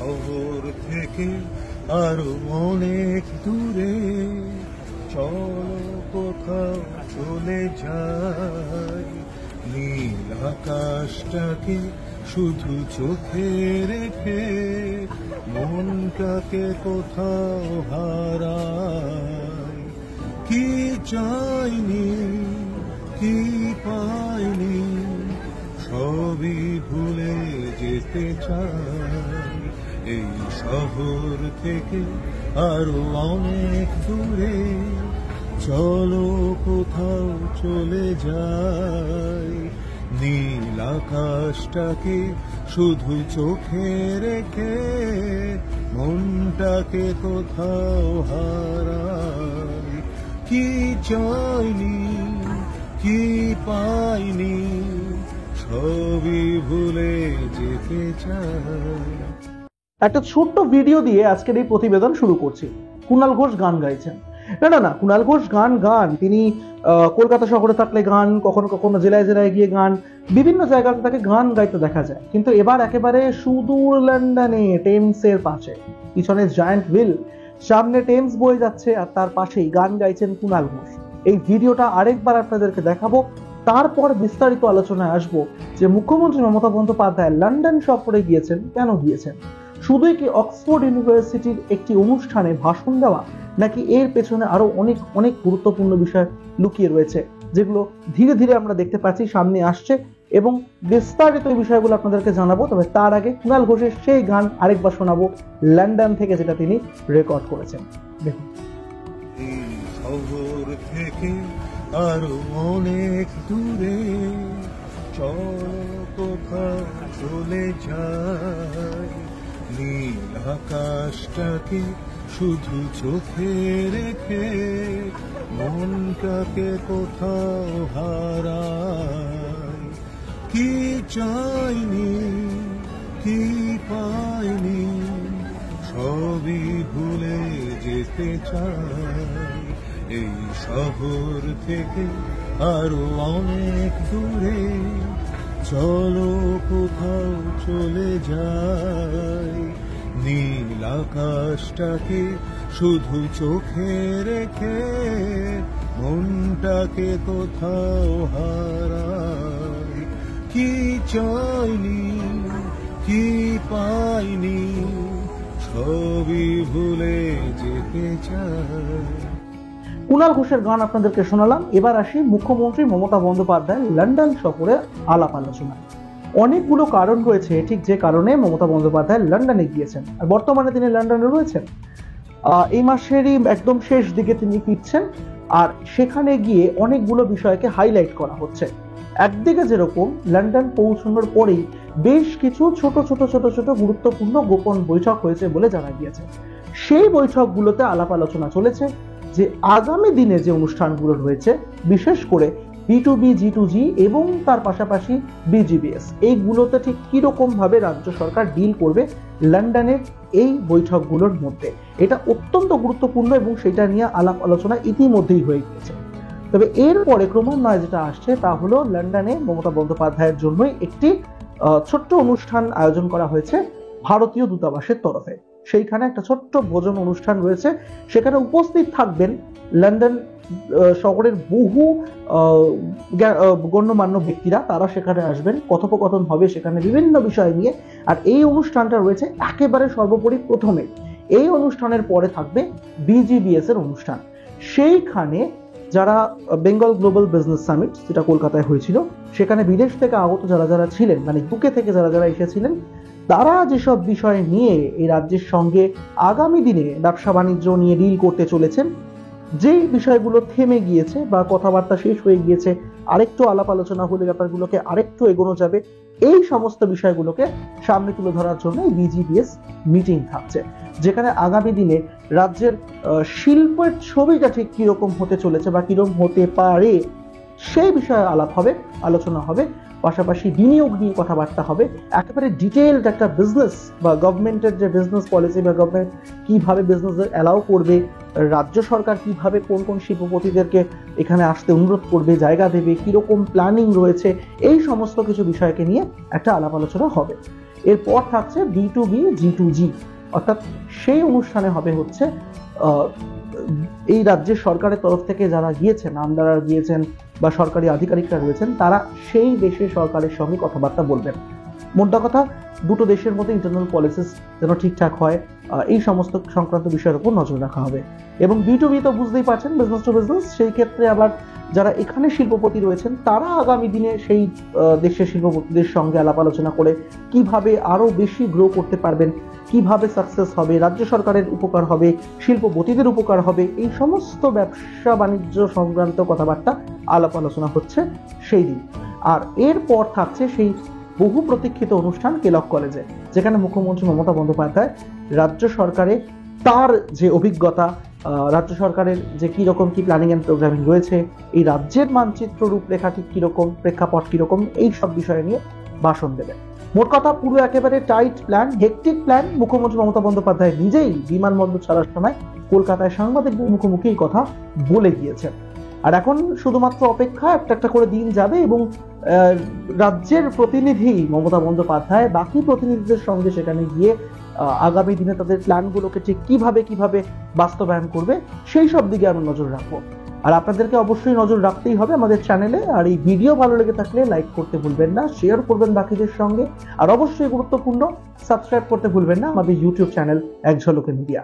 শহর থেকে আরো অনেক দূরে চলো কোথাও চলে যাই, নীল আকাশটাকে শুধু চোখে রেখে মনটাকে কোথাও হারাই। কি চাইনি কি পাইনি সবই ভুলে যেতে চাই, এই শহর থেকে আরো অনেক দূরে চলো কোথাও চলে যাই, নীল আকাশটাকে শুধু চোখে রেখে মনটাকে কোথাও হারাই। কি চাইনি কি পাইনি সবই ভুলে যেতে চাই। একটা ছোট্ট ভিডিও দিয়ে আজকের এই প্রতিবেদন শুরু করছি। কুণাল ঘোষ গান গাইছেন। না, কুণাল ঘোষ গান তিনি কলকাতা শহরে থাকলে গান, কখনো কখনো জেলায় জেলায় গিয়ে গান, বিভিন্ন জায়গাতে তাকে গান গাইতে দেখা যায়। কিন্তু এবার একেবারে সুদূর লন্ডনে টেমসের পাশে, পিছনে জায়ান্ট হুইল, সামনে টেমস বয়ে যাচ্ছে আর তার পাশেই গান গাইছেন কুণাল ঘোষ। এই ভিডিওটা আরেকবার আপনাদেরকে দেখাবো, তারপর বিস্তারিত আলোচনায় আসবো যে মুখ্যমন্ত্রী মমতা বন্দ্যোপাধ্যায় লন্ডন সফরে গিয়েছেন, কেন গিয়েছেন? শুধুই কি অক্সফোর্ড ইউনিভার্সিটির একটি অনুষ্ঠানে ভাষণ দেওয়া, নাকি এর পেছনে আরো অনেক অনেক গুরুত্বপূর্ণ বিষয় লুকিয়ে রয়েছে, যেগুলো ধীরে ধীরে আমরা দেখতে পাচ্ছি সামনে আসছে এবং বিস্তারিত এই বিষয়গুলো আপনাদেরকে জানাবো। তবে তার আগে কুণাল ঘোষের সেই গান আরেকবার শোনাবো লন্ডন থেকে, যেটা তিনি রেকর্ড করেছেন। দেখুন। শহর থেকে আরো অনেক দূরে চলো কোথাও চলে যাই, নীল আকাশটাকে শুধু চোখে রেখে মনটাকে কোথাও হারাই। কি চাইনি কি পাইনি সবই ভুলে যেতে চাই, এই শহর থেকে আরো অনেক দূরে চলো কোথাও চলে যাই, নীল আকাশটাকে শুধু চোখে রেখে মনটাকে কোথাও হারাই। কি চাইনি কি পাইনি সবই ভুলে যেতে চাই। কুণাল ঘোষের গান আপনাদেরকে শোনালাম। এবার আসি মুখ্যমন্ত্রী মমতা বন্দ্যোপাধ্যায় লন্ডন সফরে আলাপ আলোচনা। অনেকগুলো কারণ রয়েছে ঠিক যে কারণে মমতা বন্দ্যোপাধ্যায় লন্ডনে গিয়েছেন, আর বর্তমানে তিনি লন্ডনে রয়েছেন। এই মাসেরই একদম শেষ দিকে তিনি ফিরছেন, আর সেখানে গিয়ে অনেকগুলো বিষয়কে হাইলাইট করা হচ্ছে। একদিকে যেরকম লন্ডন পৌঁছানোর পরেই বেশ কিছু ছোট ছোট গুরুত্বপূর্ণ গোপন বৈঠক হয়েছে বলে জানা গিয়েছে। সেই বৈঠকগুলোতে আলাপ আলোচনা চলেছে যে আগামী দিনে যে অনুষ্ঠানগুলো রয়েছে, বিশেষ করে B2B G2G এবং তার পাশাপাশি BGBS, এইগুলোতে ঠিক কিরকম ভাবে রাজ্য সরকার ডিল করবে লন্ডনের এই বৈঠকগুলোর মধ্যে। এটা অত্যন্ত গুরুত্বপূর্ণ এবং সেটা নিয়ে আলাপ আলোচনা ইতিমধ্যেই হয়ে গিয়েছে। তবে এরপরে ক্রমান্বয়ে যেটা আসছে তা হলো লন্ডনে মমতা বন্দ্যোপাধ্যায়ের জন্যই একটি ছোট্ট অনুষ্ঠান আয়োজন করা হয়েছে ভারতীয় দূতাবাসের তরফে। সেইখানে একটা ছোট্ট ভোজন অনুষ্ঠান রয়েছে, সেখানে উপস্থিত থাকবেন লন্ডন শহরের বহু গণ্যমান্য ব্যক্তিরা, তারা সেখানে আসবেন, কথোপকথন হবে সেখানে বিভিন্ন বিষয় নিয়ে। আর এই অনুষ্ঠানটা রয়েছে একেবারে সর্বোপরি প্রথমে। এই অনুষ্ঠানের পরে থাকবে BGBS এর অনুষ্ঠান। সেইখানে যারা বেঙ্গল গ্লোবাল বিজনেস সামিট, যেটা কলকাতায় হয়েছিল, সেখানে বিদেশ থেকে আগত যারা ছিলেন, মানে UK থেকে যারা এসেছিলেন, তারা যেসব বিষয় নিয়ে এই রাজ্যের সঙ্গে আগামী দিনে ব্যবসা বাণিজ্য নিয়ে ডিল করতে চলেছেন, যেই বিষয়গুলো থেমে গিয়েছে বা কথাবার্তা শেষ হয়ে গিয়েছে, আরেকটু আলাপ আলোচনা হলে ব্যাপারগুলোকে আরেকটু এগোনো যাবে, এই সমস্ত বিষয়গুলোকে সামনে তুলে ধরার জন্য BGBS মিটিং থাকছে, যেখানে আগামী দিনে রাজ্যের শিল্পের ছবিটা ঠিক কিরকম হতে চলেছে বা কিরকম হতে পারে সেই বিষয়ে আলোচনা হবে। পাশাপাশি বিনিয়োগ নিয়ে কথাবার্তা হবে, একেবারে ডিটেইলড একটা বিজনেস বা গভর্নমেন্টের যে বিজনেস পলিসি বা গভর্নমেন্ট কিভাবে বিজনেসদের অ্যালাউ করবে, রাজ্য সরকার কিভাবে কোন কোন শিল্পপতিদেরকে এখানে আসতে অনুরোধ করবে, জায়গা দেবে, কিরকম প্ল্যানিং রয়েছে, এই সমস্ত কিছু বিষয়কে নিয়ে একটা আলাপ আলোচনা হবে। এরপর থাকছে B2B G2G, অর্থাৎ সেই অনুষ্ঠানে হবে হচ্ছে এই রাজ্যের সরকারের তরফ থেকে যারা গিয়েছেন, আমলারা গিয়েছেন বা সরকারি আধিকারিকরা রয়েছেন, তারা সেই দেশের সরকারের সঙ্গে কথাবার্তা বলবেন। মোদ্দা কথা, দুটো দেশের মধ্যে ইন্টারনাল পলিসিস যেন ঠিকঠাক হয়, এই সমস্ত সংক্রান্ত বিষয়ের উপর নজর রাখা হবে। এবং B2B তো বুঝতেই পারছেন, বিজনেস টু বিজনেস, সেই ক্ষেত্রে আবার যারা এখানে শিল্পপতি রয়েছেন তারা আগামী দিনে সেই দেশের শিল্পপতিদের সঙ্গে আলাপ আলোচনা করে কিভাবে আরো বেশি গ্রো করতে পারবেন, কিভাবে সাকসেস হবে, রাজ্য সরকারের উপকার হবে, শিল্পপতিদের উপকার হবে, এই সমস্ত ব্যবসা বাণিজ্য সংক্রান্ত কথাবার্তা আলাপ আলোচনা হচ্ছে সেই দিন। আর এরপর থাকছে সেই বহু প্রতীক্ষিত অনুষ্ঠান কেলক কলেজে, যেখানে মুখ্যমন্ত্রী মমতা বন্দ্যোপাধ্যায় রাজ্য সরকারে তার যে অভিজ্ঞতা, রাজ্য সরকারের যে কিরকম কি প্ল্যানিং অ্যান্ড প্রোগ্রামিং রয়েছে, এই রাজ্যের মানচিত্র রূপরেখা ঠিক কিরকম, প্রেক্ষাপট কিরকম, এই সব বিষয় নিয়ে ভাষণ দেবেন। মোট কথা, পুরো একেবারে টাইট প্ল্যান, হেকটিক প্ল্যান। মুখ্যমন্ত্রী মমতা বন্দ্যোপাধ্যায় নিজেই বিমানবন্দর ছাড়ার সময় কলকাতায় সাংবাদিকদের মুখোমুখি এই কথা বলে গিয়েছেন। আর এখন শুধুমাত্র অপেক্ষা, একটা একটা করে দিন যাবে এবং রাজ্যের প্রতিনিধি মমতা বন্দ্যোপাধ্যায় বাকি প্রতিনিধিদের সঙ্গে সেখানে গিয়ে আগামী দিনে তাদের প্ল্যানগুলোকে ঠিক কিভাবে বাস্তবায়ন করবে সেই সব দিকে আমরা নজর রাখবো। আর আপনাদেরকে অবশ্যই নজর রাখতেই হবে আমাদের চ্যানেলে। আর এই ভিডিও ভালো লেগে থাকলে লাইক করতে ভুলবেন না, শেয়ার করবেন বাকিদের সঙ্গে, আর অবশ্যই গুরুত্বপূর্ণ সাবস্ক্রাইব করতে ভুলবেন না আমাদের ইউটিউব চ্যানেল এক ঝলকে মিডিয়া।